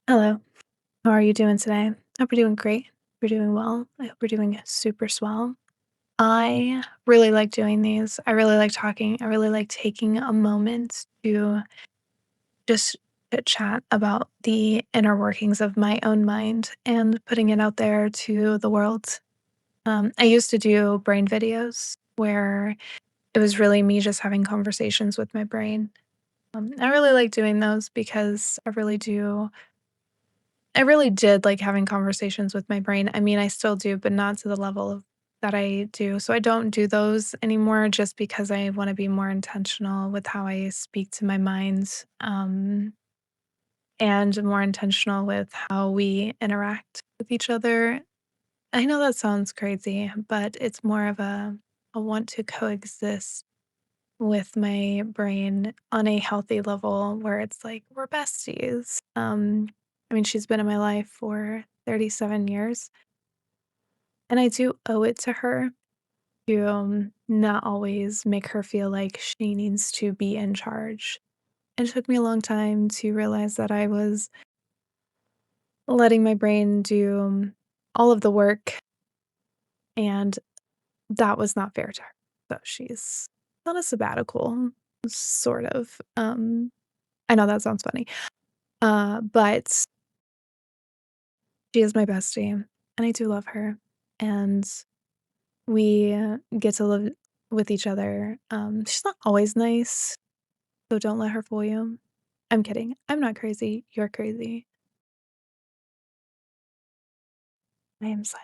Hello. How are you doing today? Hope you're doing great. You're doing well. I hope you're doing super swell. I really like doing these. I really like talking. I really like taking a moment to just chit chat about the inner workings of my own mind and putting it out there to the world. I used to do brain videos where it was really me just having conversations with my brain. I really like doing those because I really did like having conversations with my brain. I mean, I still do, but not to the level of that I do. So I don't do those anymore just because I want to be more intentional with how I speak to my mind, and more intentional with how we interact with each other. I know that sounds crazy, but it's more of a want to coexist with my brain on a healthy level where it's like we're besties. I mean, she's been in my life for 37 years, and I do owe it to her to not always make her feel like she needs to be in charge. It took me a long time to realize that I was letting my brain do all of the work, and that was not fair to her. So she's on a sabbatical, sort of. I know that sounds funny. But she is my bestie, and I do love her, and we get to live with each other. She's not always nice, so don't let her fool you. I'm kidding. I'm not crazy. You're crazy. I am sad,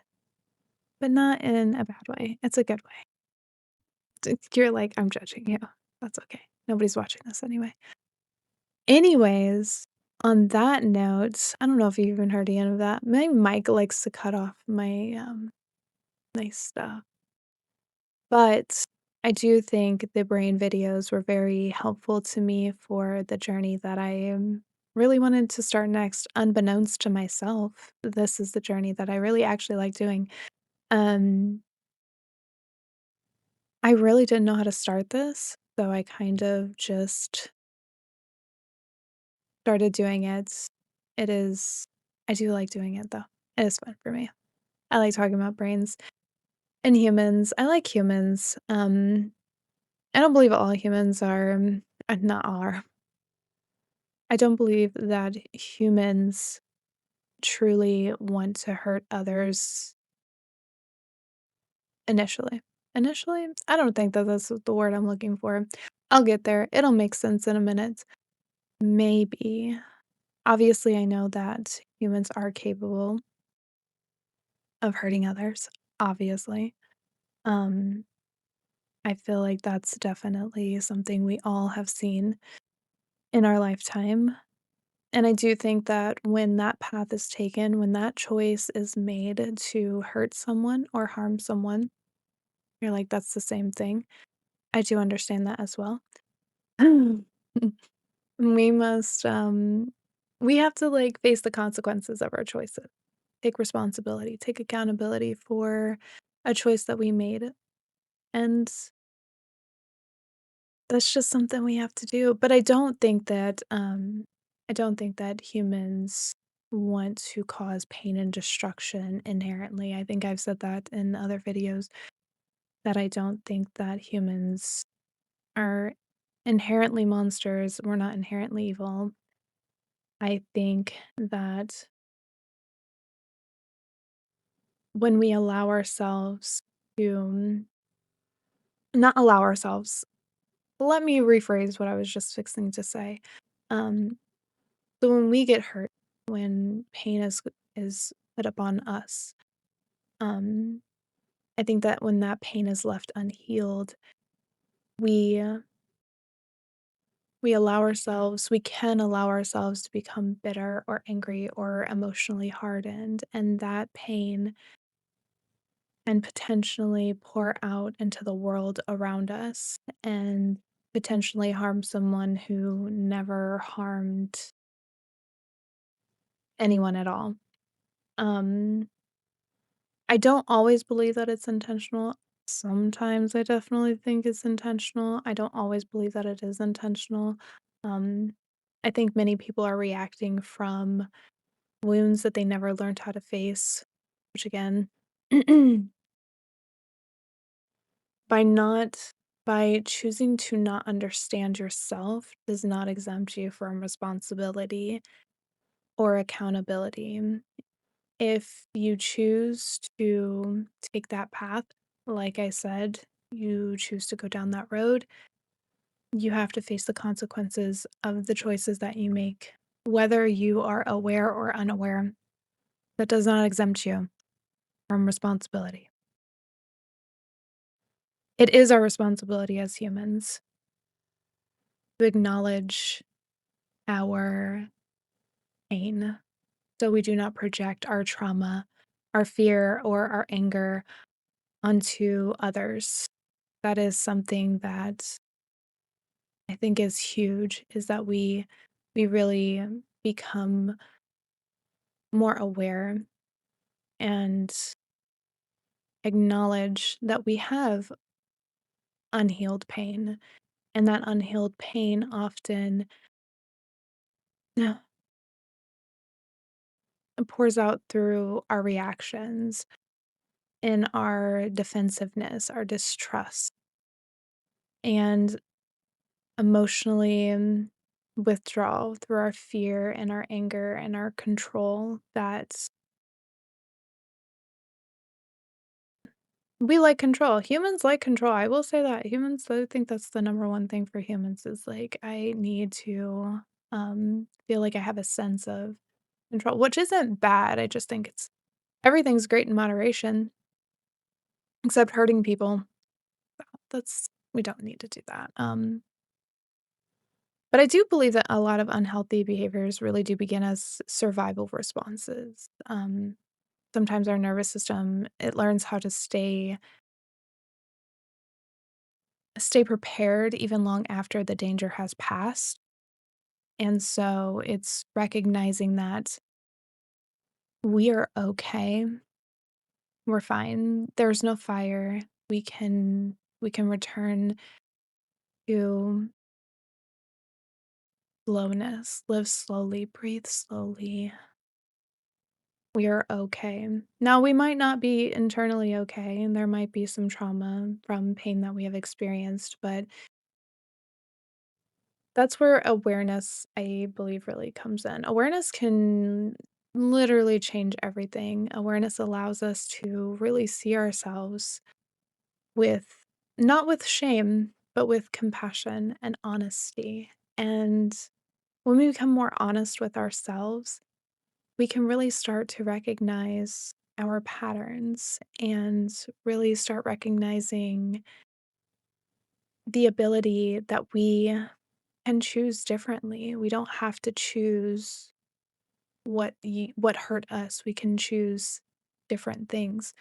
but not in a bad way. It's a good way. You're like, I'm judging you. That's okay. Nobody's watching this anyway. Anyways, on that note, I don't know if you even heard the end of that. My mic likes to cut off my nice stuff. But I do think the brain videos were very helpful to me for the journey that I really wanted to start next, unbeknownst to myself. This is the journey that I really actually like doing. Um, I really didn't know how to start this, so I kind of just started doing it. It is, I do like doing it though. It is fun for me. I like talking about brains and humans. I like humans. I don't believe all humans are, not all are. I don't believe that humans truly want to hurt others initially. Initially? I don't think that that's the word I'm looking for. I'll get there. It'll make sense in a minute. Maybe. Obviously, I know that humans are capable of hurting others, obviously. Um, I feel like that's definitely something we all have seen in our lifetime. And I do think that when that path is taken, when that choice is made to hurt someone or harm someone, you're like, that's the same thing. I do understand that as well. We must, we have to like face the consequences of our choices, take responsibility, take accountability for a choice that we made. And that's just something we have to do, but I don't think that humans want to cause pain and destruction inherently. I think I've said that in other videos, that I don't think that humans are inherently monsters. We're not inherently evil. I think that when we allow ourselves to not allow ourselves, let me rephrase what I was just fixing to say. Um, So when we get hurt, when pain is put upon us, um, I think that when that pain is left unhealed, we we can allow ourselves to become bitter or angry or emotionally hardened, and that pain can potentially pour out into the world around us and potentially harm someone who never harmed anyone at all. Um, I don't always believe that it's intentional. Sometimes I definitely think it's intentional. I don't always believe that it is intentional. Um, I think many people are reacting from wounds that they never learned how to face, which again, by not by choosing to not understand yourself does not exempt you from responsibility or accountability. If you choose to take that path, like I said, you choose to go down that road, you have to face the consequences of the choices that you make, whether you are aware or unaware. That does not exempt you from responsibility. It is our responsibility as humans to acknowledge our pain so we do not project our trauma, our fear, or our anger onto others. That is something that I think is huge, is that we really become more aware and acknowledge that we have unhealed pain, and that unhealed pain often pours out through our reactions in our defensiveness, our distrust, and emotionally withdrawal through our fear and our anger and our control that we like control. Humans like control. I will say that. Humans, I think that's the number one thing for humans is like, I need to feel like I have a sense of control, which isn't bad. I just think it's everything's great in moderation, except hurting people. That's we don't need to do that. But I do believe that a lot of unhealthy behaviors really do begin as survival responses. Sometimes our nervous system, it learns how to stay prepared even long after the danger has passed. And so it's recognizing that we are okay. We're fine. There's no fire. We can return to slowness, live slowly, breathe slowly. We are okay. Now, we might not be internally okay, and there might be some trauma from pain that we have experienced, but that's where awareness, I believe, really comes in. Awareness can literally change everything. Awareness allows us to really see ourselves with not with shame, but with compassion and honesty. And when we become more honest with ourselves, we can really start to recognize our patterns and really start recognizing the ability that we can choose differently. We don't have to choose what hurt us. We can choose different things.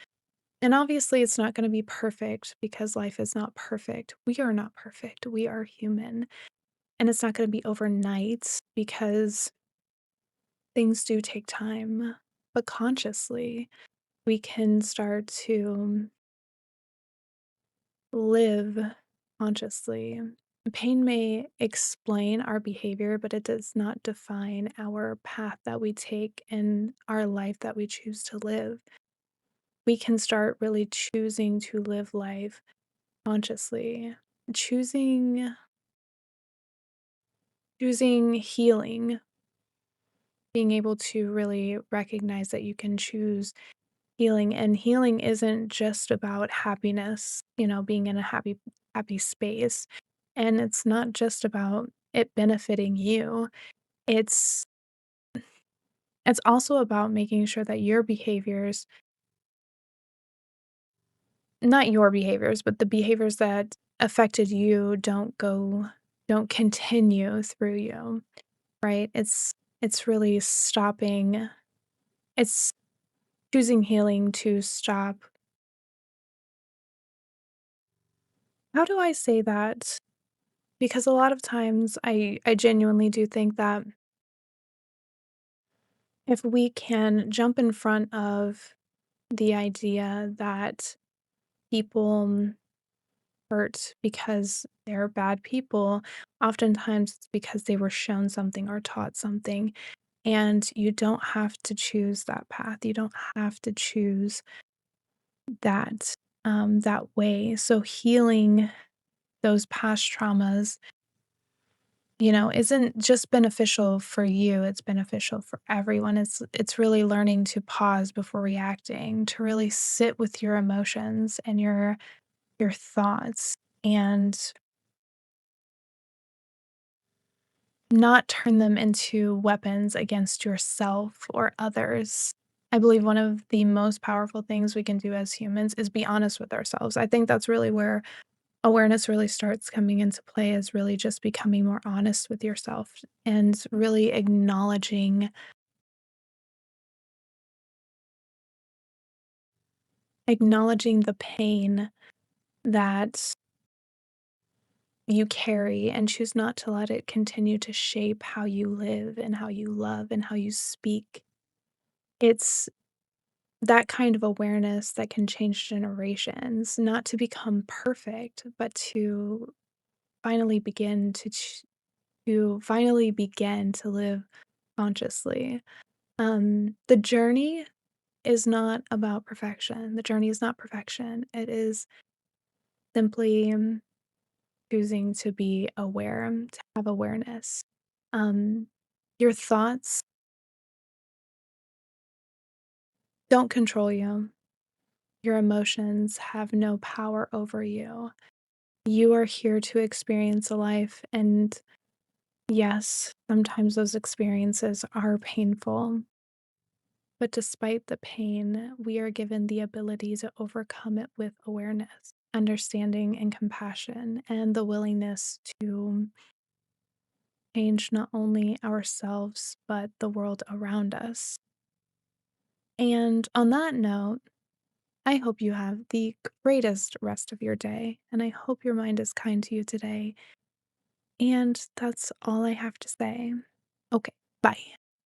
And obviously it's not going to be perfect because life is not perfect. We are not perfect. We are human. And it's not going to be overnight because things do take time. But consciously, we can start to live consciously. Pain may explain our behavior, but it does not define our path that we take in our life that we choose to live. We can start really choosing to live life consciously, choosing choosing healing, being able to really recognize that you can choose healing, and healing isn't just about happiness, being in a happy space, and it's not just about it benefiting you. It's it's also about making sure that your behaviors, not your behaviors, but the behaviors that affected you don't continue through you, right? It's really stopping, it's choosing healing to stop. How do I say that? Because a lot of times I genuinely do think that if we can jump in front of the idea that people hurt because they're bad people, oftentimes it's because they were shown something or taught something. And you don't have to choose that path. You don't have to choose that that way. So healing those past traumas, isn't just beneficial for you, it's beneficial for everyone. It's really learning to pause before reacting, to really sit with your emotions and your thoughts and not turn them into weapons against yourself or others. I believe one of the most powerful things we can do as humans is be honest with ourselves. I think that's really where awareness really starts coming into play, is really just becoming more honest with yourself and really acknowledging the pain that you carry and choose not to let it continue to shape how you live and how you love and how you speak. It's that kind of awareness that can change generations, not to become perfect, but to finally begin to finally begin to live consciously. The journey is not about perfection. The journey is not perfection. It is simply choosing to be aware, to have awareness. Um, your thoughts don't control you. Your emotions have no power over you. You are here to experience a life, and yes, sometimes those experiences are painful. But despite the pain, we are given the ability to overcome it with awareness, understanding, and compassion, and the willingness to change not only ourselves, but the world around us. And on that note, I hope you have the greatest rest of your day, and I hope your mind is kind to you today. And that's all I have to say. Okay, bye.